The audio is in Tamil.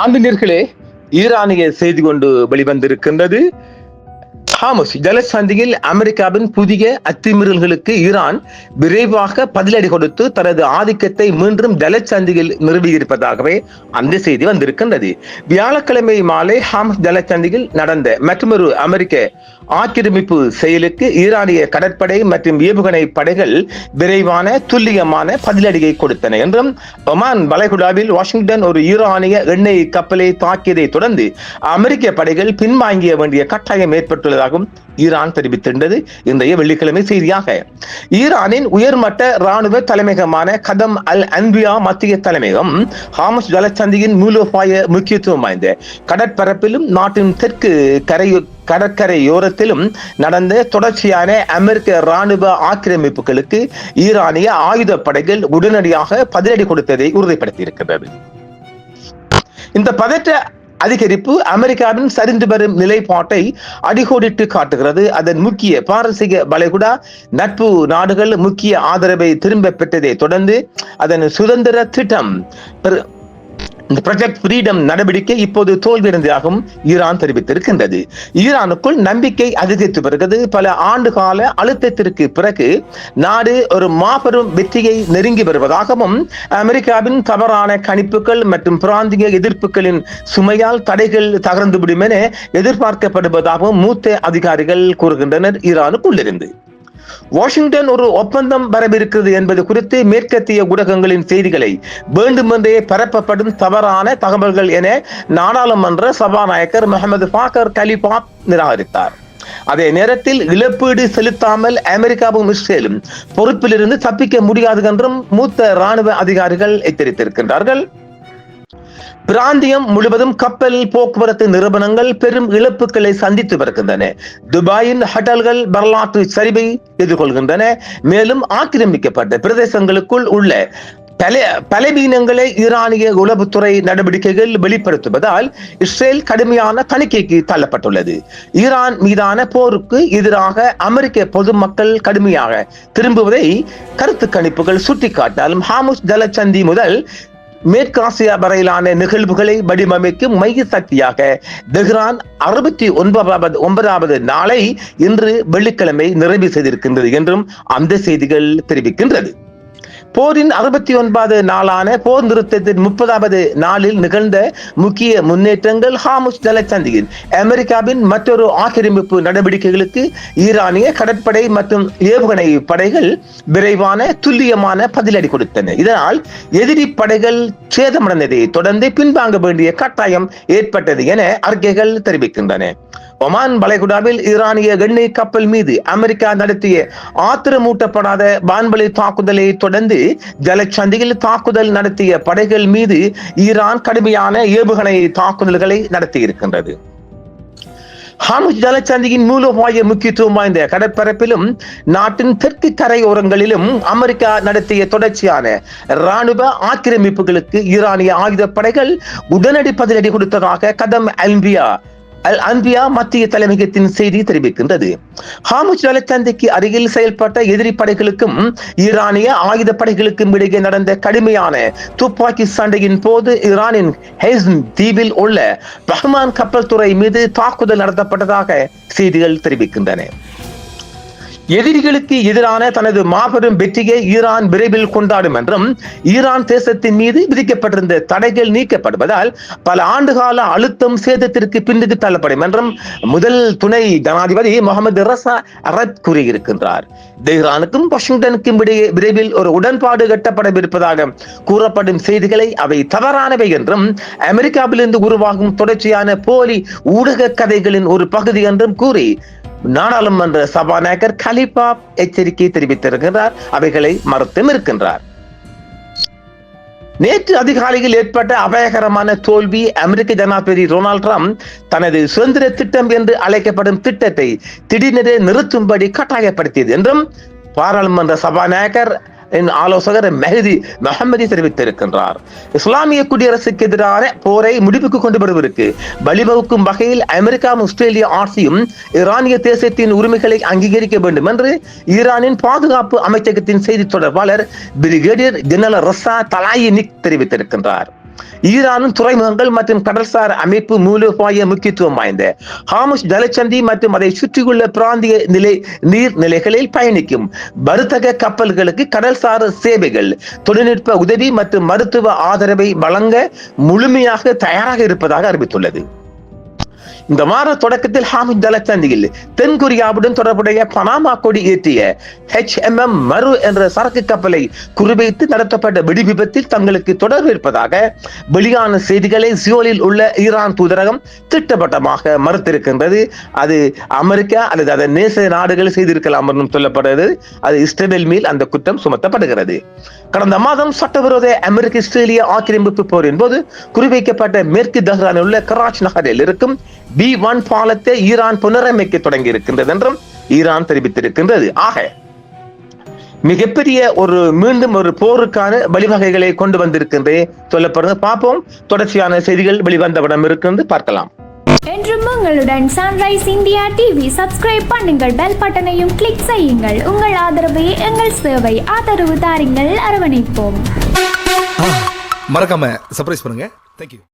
ஆண்டினர்களே, ஈரானிய செய்தி கொண்டு வெளிவந்திருக்கின்றது. ஹாமஸ் ஜலசந்தியில் அமெரிக்காவின் புதிய அத்துமீறல்களுக்கு ஈரான் விரைவாக பதிலடி கொடுத்து தனது ஆதிக்கத்தை மீண்டும் ஜலசந்தியில் நிறுவியிருப்பதாகவே அந்த செய்தி வந்திருக்கின்றது. வியாழக்கிழமை மாலை ஹாமஸ் ஜலசந்தியில் நடந்த மற்றொரு அமெரிக்க ஆக்கிரமிப்பு செயலுக்கு ஈரானிய கடற்படை மற்றும் ஏவுகணை படைகள் விரைவான துல்லியமான பதிலடியை கொடுத்தன என்றும், ஒமான் வளைகுடாவில் வாஷிங்டன் ஒரு ஈரானிய எண்ணெய் கப்பலை தாக்கியதை தொடர்ந்து அமெரிக்க படைகள் பின்வாங்கிய வேண்டிய கட்டாயம் ஏற்பட்டுள்ளதாகவும் ஈரான் தெரிவித்திருந்தது. இன்றைய வெள்ளிக்கிழமை செய்தியாக ஈரானின் உயர்மட்ட ராணுவ தலைமையகமான கதம் அல் அன்பியா மத்திய தலைமையகம் ஹாமஸ் ஜலசந்தியின் மூலோபாய முக்கியத்துவம் வாய்ந்த கடற்பரப்பிலும் நாட்டின் தெற்கு கடற்கரையோரத்திலும் நடந்த தொடர்ச்சியான அமெரிக்க ராணுவ ஆக்கிரமிப்புகளுக்கு ஈரானிய ஆயுத படைகள் உடனடியாக பதிலடி கொடுத்ததை உறுதிப்படுத்தியிருக்கிறது. இந்த பதற்ற அதிகரிப்பு அமெரிக்காவின் சரிந்து வரும் நிலைப்பாட்டை அடிகோடிட்டு காட்டுகிறது. அதன் முக்கிய பாரசீக வளைகுடா நட்பு நாடுகள் முக்கிய ஆதரவை திரும்ப பெற்றதை தொடர்ந்து அதன் சுதந்திர திட்டம் இந்த ப்ராஜெக்ட் ஃப்ரீடம் நடவடிக்கை இப்போது தோல்வியடைந்ததாகவும் ஈரான் தெரிவித்திருக்கின்றது. ஈரானுக்குள் நம்பிக்கை அதிகரித்து வருகிறது. பல ஆண்டுகால அழுத்தத்திற்கு பிறகு நாடு ஒரு மாபெரும் வெற்றியை நெருங்கி வருவதாகவும், அமெரிக்காவின் தவறான கணிப்புகள் மற்றும் பிராந்திய எதிர்ப்புகளின் சுமையால் தடைகள் தகர்ந்துவிடும் என எதிர்பார்க்கப்படுவதாகவும் மூத்த அதிகாரிகள் கூறுகின்றனர். ஈரானுக்குள்ளிருந்து வாஷிங்டன் ஒரு ஒப்பந்தம் வரவிருக்கிறது என்பது குறித்து மேற்கத்திய ஊடகங்களின் செய்திகளை வேண்டுமென்றே பரப்பப்படும் தவறான தகவல்கள் என நாடாளுமன்ற சபாநாயகர் முகமது பாக்கர் கலிபாத் நிராகரித்தார். அதே நேரத்தில் இழப்பீடு செலுத்தாமல் அமெரிக்காவும் இஸ்ரேலும் பொறுப்பிலிருந்து தப்பிக்க முடியாது என்றும் மூத்த ராணுவ அதிகாரிகள் எச்சரித்திருக்கின்றார்கள். பிராந்தியம் முழுவதும் கப்பல் போக்குவரத்து நிறுவனங்கள் பெரும் இழப்புகளை சந்தித்து வருகின்றன. துபாயின் ஹோட்டல்கள் வரலாற்று சரிவை எதிர்கொள்கின்றன. மேலும் ஆக்கிரமிக்கப்பட்ட பிரதேசங்களுக்குள் உள்ள பலவீனங்களை ஈரானிய உளவுத்துறை நடவடிக்கைகள் வெளிப்படுத்துவதால் இஸ்ரேல் கடுமையான தணிக்கைக்கு தள்ளப்பட்டுள்ளது. ஈரான் மீதான போருக்கு எதிராக அமெரிக்க பொதுமக்கள் கடுமையாக திரும்புவதை கருத்து கணிப்புகள் சுட்டிக்காட்டினாலும் ஹாமஸ் ஜலசந்தி முதல் மேற்காசியா வரையிலான நிகழ்வுகளை வடிவமைக்கும் மைய சக்தியாக தெஹ்ரான் 69வது நாளை இன்று வெள்ளிக்கிழமை நிறைவு செய்திருக்கின்றது என்றும் அந்த செய்திகள் தெரிவிக்கின்றது. போரின் 69வது நாளான போர் நிறுத்தத்தின் 30வது நாளில் நிகழ்ந்த முக்கிய முன்னேற்றங்கள் ஹாமஸ் ஜலசந்தியில் அமெரிக்காவின் மற்றொரு ஆக்கிரமிப்பு நடவடிக்கைகளுக்கு ஈரானிய கடற்படை மற்றும் ஏவுகணை படைகள் விரைவான துல்லியமான பதிலடி கொடுத்தன. இதனால் எதிரி படைகள் சேதமடைந்ததை தொடர்ந்து பின்வாங்க வேண்டிய கட்டாயம் ஏற்பட்டது என அறிக்கைகள் தெரிவிக்கின்றன. ஒமான் வளைகுடாவில் ஈரானிய எண்ணெய் கப்பல் மீது அமெரிக்கா நடத்திய ஆத்திரமூட்டப்படாத வான்வழி தாக்குதலை தொடர்ந்து ஜலசந்தியில் தாக்குதல் நடத்திய படைகள் மீது ஈரான் கடுமையான ஏவுகணை தாக்குதல்களை நடத்தியிருக்கின்றது. ஹாமஸ் ஜலசந்தியின் மூலோபாய முக்கியத்துவம் வாய்ந்த கடற்பரப்பிலும் நாட்டின் தெற்கு கரையோரங்களிலும் அமெரிக்கா நடத்திய தொடர்ச்சியான ராணுவ ஆக்கிரமிப்புகளுக்கு ஈரானிய ஆயுத படைகள் உடனடி பதிலடி கொடுத்ததாக கதம் அல் அன்பியா மத்திய தலைமையகத்தின் செய்தி தெரிவிக்கின்றது. ஹாமஸ் ஜலசந்திக்கு அருகில் செயல்பட்ட எதிரி படைகளுக்கும் ஈரானிய ஆயுத படைகளுக்கும் இடையே நடந்த கடுமையான துப்பாக்கி சண்டையின் போது ஈரானின் ஹெஸ்ன் தீவில் உள்ள பஹ்மான் கப்பல் துறை மீது தாக்குதல் நடத்தப்பட்டதாக செய்திகள் தெரிவிக்கின்றன. எதிரிகளுக்கு எதிரான தனது மாபெரும் வெற்றியை ஈரான் விரைவில் கொண்டாடும் என்றும், ஈரான் தேசத்தின் மீது விதிக்கப்பட்டிருந்த தடைகள் நீக்கப்படுவதால் பல ஆண்டுகால அழுத்தம் சேதத்திற்கு பின்னுக்கு தள்ளப்படும் என்றும் முதல் துணை ஜனாதிபதி முகமது ரஸா அரத் கூறியிருக்கின்றார். தெஹ்ரானுக்கும் வாஷிங்டனுக்கும் இடையே விரைவில் ஒரு உடன்பாடு எட்டப்படவிருப்பதாக கூறப்படும் செய்திகளை அவை தவறானவை என்றும், அமெரிக்காவிலிருந்து உருவாகும் தொடர்ச்சியான போலி ஊடக கதைகளின் ஒரு பகுதி என்றும் கூறி நாடாளுமன்ற சபாநாயகர் கலிபா எச்சரிக்கை தெரிவித்திருக்கிறார். அவைகளை மறுத்தும் இருக்கின்றார். நேற்று அதிகாலையில் ஏற்பட்ட அபாயகரமான தோல்வி அமெரிக்க ஜனாதிபதி டொனால்ட் ட்ரம்ப் தனது சுதந்திர திட்டம் என்று அழைக்கப்படும் திட்டத்தை திடீரென நிறுத்தும்படி கட்டாயப்படுத்தியது என்றும் பாராளுமன்ற சபாநாயகர் ஆலோசகர் மெஹதி முஹம்மதி தெரிவித்திருக்கின்றார். இஸ்லாமிய குடியரசுக்கு எதிரான போரை முடிவுக்கு கொண்டு வருவதற்கு வழிவகுக்கும் வகையில் அமெரிக்காவும் ஆஸ்திரேலியா ஆட்சியும் ஈரானிய தேசத்தின் உரிமைகளை அங்கீகரிக்க வேண்டும் என்று ஈரானின் பாதுகாப்பு அமைச்சகத்தின் செய்தி தொடர்பாளர் பிரிகேடியர் ஜெனரல் ரஸா தலாயினிக் தெரிவித்திருக்கின்றார். ஈரானின் துறைமுகங்கள் மற்றும் கடல்சார் அமைப்பு மூலோபாய முக்கியத்துவம் வாய்ந்த ஹார்முஸ் ஜலசந்தி மற்றும் அதை சுற்றியுள்ள பிராந்திய நீர்நிலைகளில் பயணிக்கும் வர்த்தக கப்பல்களுக்கு கடல்சார் சேவைகள், தொழில்நுட்ப உதவி மற்றும் மருத்துவ ஆதரவை வழங்க முழுமையாக தயாராக இருப்பதாக அறிவித்துள்ளது. இந்த வார தொடக்கத்தில் ஹார்முஸ் ஜலசந்தியில் தென்கொரியாவுடன் தொடர்புடைய பனாமா கொடி ஏற்றிய HMM மரு என்ற சரக்கு கப்பலை குறிவைத்து நடத்தப்பட்ட வெடி விபத்தில் தங்களுக்கு தொடர்பு இருப்பதாக வெளியான செய்திகளை சியோலில் உள்ள ஈரான் தூதரகம் திட்டவட்டமாக மறுத்திருக்கின்றது. அது அமெரிக்கா அல்லது அதன் நேச நாடுகள் செய்திருக்கலாம் என்றும் சொல்லப்படுகிறது. அது இஸ்ரேல் மேல் அந்த குற்றம் சுமத்தப்படுகிறது. கடந்த மாதம் சட்டவிரோத அமெரிக்க இஸ்ரேலிய ஆக்கிரமிப்பு போரின் போது குறிவைக்கப்பட்ட மேற்கு தஹ்ரானில் உள்ள கராச் நகரில் இருக்கும் B1 பாலத்தை ஈரான் புனரமைக்க தொடங்கி இருக்கின்றது என்றும் ஈரான் தெரிவித்திருக்கின்றது. ஆக மிகப்பெரிய மீண்டும் ஒரு போருக்கான வழிவகைகளை கொண்டு வந்திருக்கின்றே சொல்லப்படுறது. பார்ப்போம், தொடர்ச்சியான செய்திகள் வெளிவந்தவிடம் இருந்து பார்க்கலாம். என்றும் உங்களுடன் சன்ரைஸ் இந்தியா டிவி சப்ஸ்கிரைப் பண்ணுங்கள், பெல் பட்டனையும் கிளிக் செய்யுங்கள். உங்கள் ஆதரவே எங்கள் சேவை. ஆதரவு தாருங்கள், அரவணைப்போம். மறக்காம சர்ப்ரைஸ் பண்ணுங்க. Thank you.